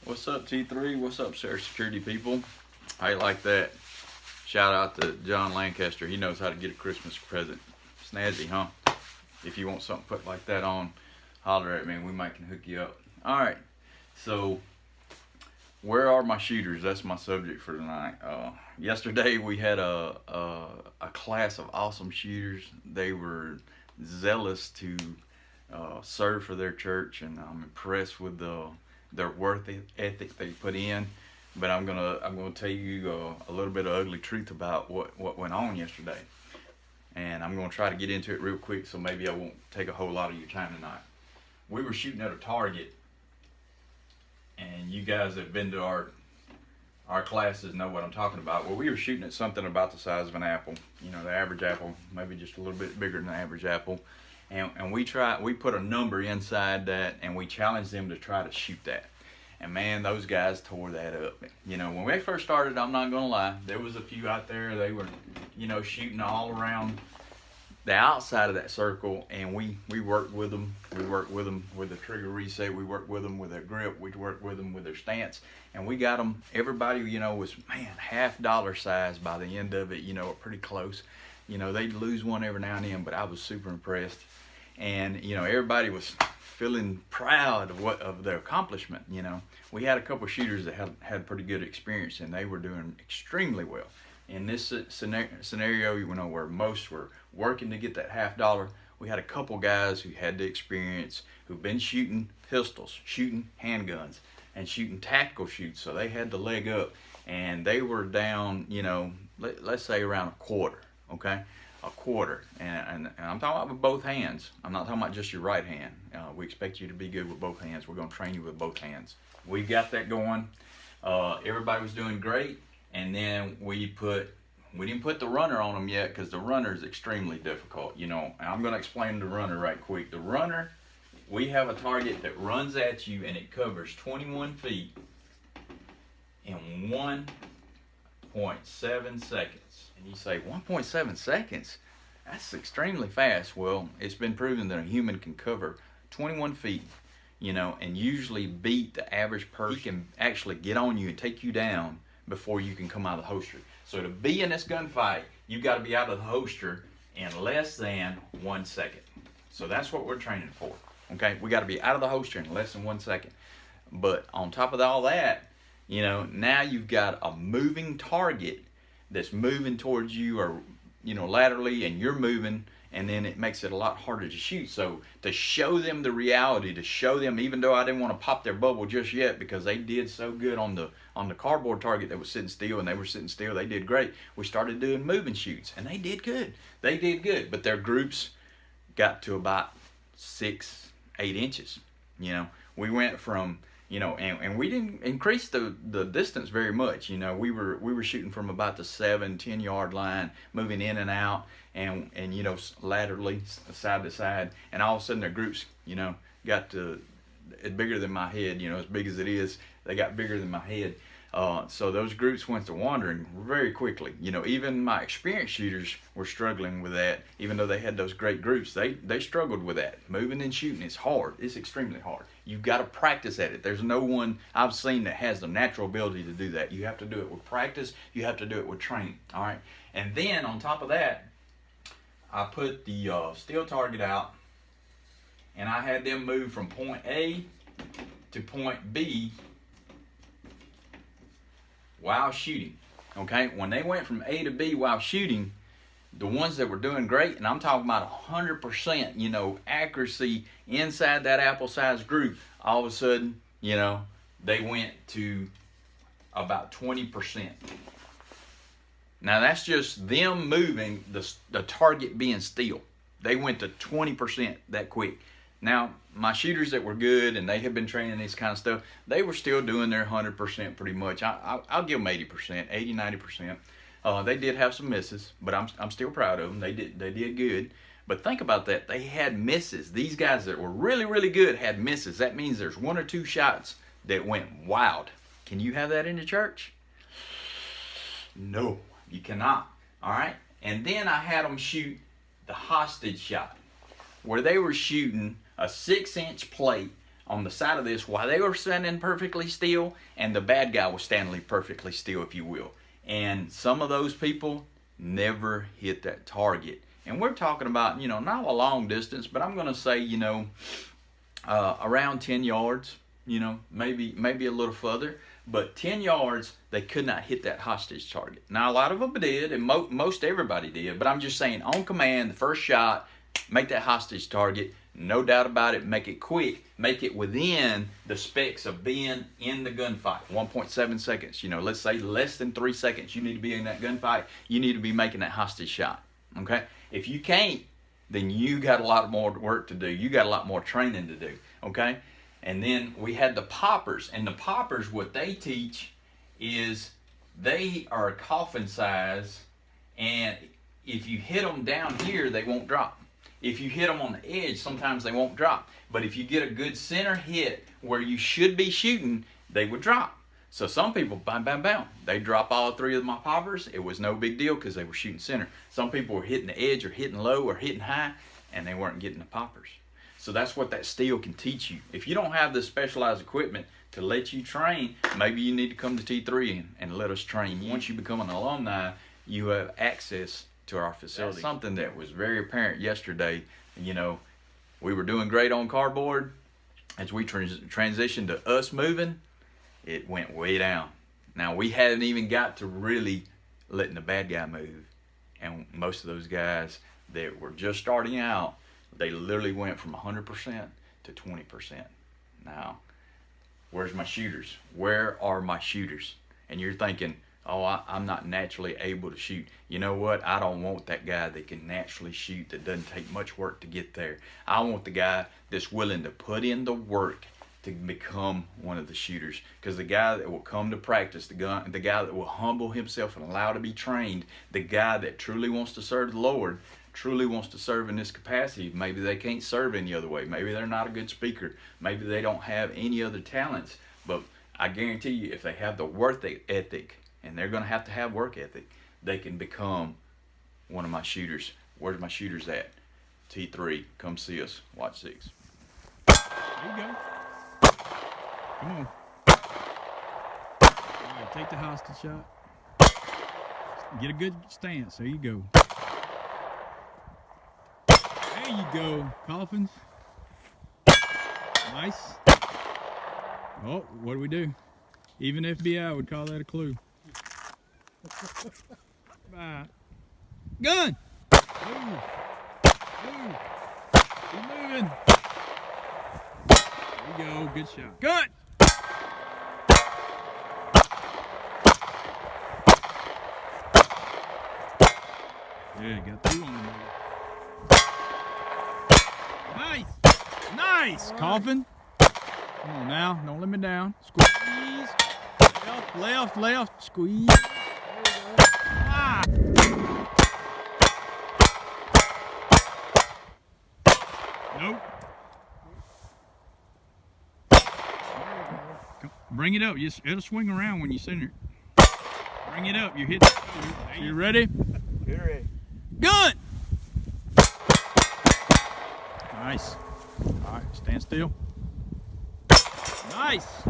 What's up, T3? What's up, security people? I like that. Shout out to John Lancaster. He knows how to get a Christmas present. Snazzy, huh? If you want something put like that on, holler at me. We might can hook you up. All right. So, where are my shooters? That's my subject for tonight. Yesterday we had a class of awesome shooters. They were zealous to serve for their church, and I'm impressed with their work ethic they put in. But I'm gonna tell you a little bit of ugly truth about what went on yesterday, and I'm gonna try to get into it real quick, so maybe I won't take a whole lot of your time tonight. We were shooting at a target, and you guys that have been to our classes know what I'm talking about. Well, we were shooting at something about the size of an apple. You know, the average apple, maybe just a little bit bigger than the average apple. And we put a number inside that, and we challenged them to try to shoot that. And man, those guys tore that up. You know, when we first started, I'm not gonna lie, there was a few out there, they were, shooting all around the outside of that circle, and we worked with them. We worked with them with the trigger reset. We worked with them with their grip. We worked with them with their stance, and we got them. Everybody, was half dollar size by the end of it. Pretty close. They'd lose one every now and then, but I was super impressed, and everybody was feeling proud of their accomplishment. We had a couple shooters that had pretty good experience, and they were doing extremely well. In this scenario, where most were working to get that half dollar, we had a couple guys who had the experience, who've been shooting pistols, shooting handguns, and shooting tactical shoots, so they had the leg up, and they were down, let's say around a quarter, okay? A quarter, and I'm talking about with both hands. I'm not talking about just your right hand. We expect you to be good with both hands. We're going to train you with both hands. We got that going. Everybody was doing great. And then we didn't put the runner on them yet, because the runner is extremely difficult. And I'm going to explain the runner right quick. The runner, we have a target that runs at you, and it covers 21 feet in 1.7 seconds. And you say, 1.7 seconds? That's extremely fast. Well, it's been proven that a human can cover 21 feet, and usually beat the average person. He can actually get on you and take you down before you can come out of the holster. So to be in this gunfight, you've got to be out of the holster in less than 1 second. So that's what we're training for. Okay, we got to be out of the holster in less than 1 second. But on top of all that, now you've got a moving target that's moving towards you, or laterally, and you're moving, and then it makes it a lot harder to shoot. So to show them the reality, to show them, even though I didn't want to pop their bubble just yet, because they did so good on the cardboard target that was sitting still, and they were sitting still, they did great. We started doing moving shoots, and they did good. They did good, but their groups got to about 6-8 inches. We went from, and we didn't increase the distance very much. We were shooting from about the 7-10 yard line, moving in and out, and laterally, side to side, and all of a sudden their groups, got to bigger than my head. As big as it is, they got bigger than my head. So those groups went to wandering very quickly. Even my experienced shooters were struggling with that. Even though they had those great groups, they struggled with that. Moving and shooting is hard. It's extremely hard. You've got to practice at it. There's no one I've seen that has the natural ability to do that. You have to do it with practice. You have to do it with training. All right. And then on top of that, I put the steel target out, and I had them move from point A to point B while shooting. Okay, when they went from A to B while shooting, the ones that were doing great, and I'm talking about 100%, accuracy inside that apple-sized group, all of a sudden, they went to about 20%. Now that's just them moving, the target being still. They went to 20% that quick. Now, my shooters that were good, and they had been training this kind of stuff, they were still doing their 100% pretty much. I'll give them 80%, 80, 90%. They did have some misses, but I'm still proud of them. They did good. But think about that. They had misses. These guys that were really, really good had misses. That means there's 1 or 2 shots that went wild. Can you have that in the church? No, you cannot. All right? And then I had them shoot the hostage shot, where they were shooting a 6-inch plate on the side of this while they were standing perfectly still, and the bad guy was standing perfectly still, if you will. And some of those people never hit that target. And we're talking about, you know, not a long distance, but I'm going to say, you know, around 10 yards, you know, maybe a little further. But 10 yards, they could not hit that hostage target. Now, a lot of them did, and most everybody did. But I'm just saying, on command, the first shot, make that hostage target. No doubt about it. Make it quick. Make it within the specs of being in the gunfight. 1.7 seconds. You know, let's say less than 3 seconds. You need to be in that gunfight. You need to be making that hostage shot. Okay? If you can't, then you got a lot more work to do. You got a lot more training to do. Okay? And then we had the poppers. And the poppers, what they teach is they are a coffin size. And if you hit them down here, they won't drop. If you hit them on the edge, sometimes they won't drop. But if you get a good center hit where you should be shooting, they would drop. So some people, bam, bam, bam, they drop all 3 of my poppers. It was no big deal because they were shooting center. Some people were hitting the edge or hitting low or hitting high, and they weren't getting the poppers. So that's what that steel can teach you. If you don't have the specialized equipment to let you train, maybe you need to come to T3 and let us train you. Once you become an alumni, you have access to our facility. That's something that was very apparent yesterday. You know, we were doing great on cardboard. As we transitioned to us moving, it went way down. Now, we hadn't even got to really letting the bad guy move. And most of those guys that were just starting out, they literally went from 100% to 20%. Now, where's my shooters? Where are my shooters? And you're thinking, oh, I'm not naturally able to shoot. You know what? I don't want that guy that can naturally shoot, that doesn't take much work to get there. I want the guy that's willing to put in the work to become one of the shooters. Because the guy that will come to practice, the guy that will humble himself and allow to be trained, the guy that truly wants to serve the Lord, truly wants to serve in this capacity. Maybe they can't serve any other way. Maybe they're not a good speaker. Maybe they don't have any other talents. But I guarantee you, if they have the work ethic, and they're going to have work ethic, they can become one of my shooters. Where's my shooters at? T3, come see us. Watch 6. There you go. Come on. All right, take the hostage shot. Get a good stance. There you go. There you go. Coffins. Nice. Oh, what do we do? Even FBI would call that a clue. Bye. Gun! Move. Move. Keep moving. There you go. Good shot. Cut! Yeah, got 2 on there. Nice! Nice! Right. Coffin. Come on now. Don't let me down. Squeeze. Left, left, left. Squeeze. Ah. Nope. Bring it up. It'll swing around when you center it. Bring it up. You hit it. You ready? Get ready. Gun! Nice. All right, stand still. Nice.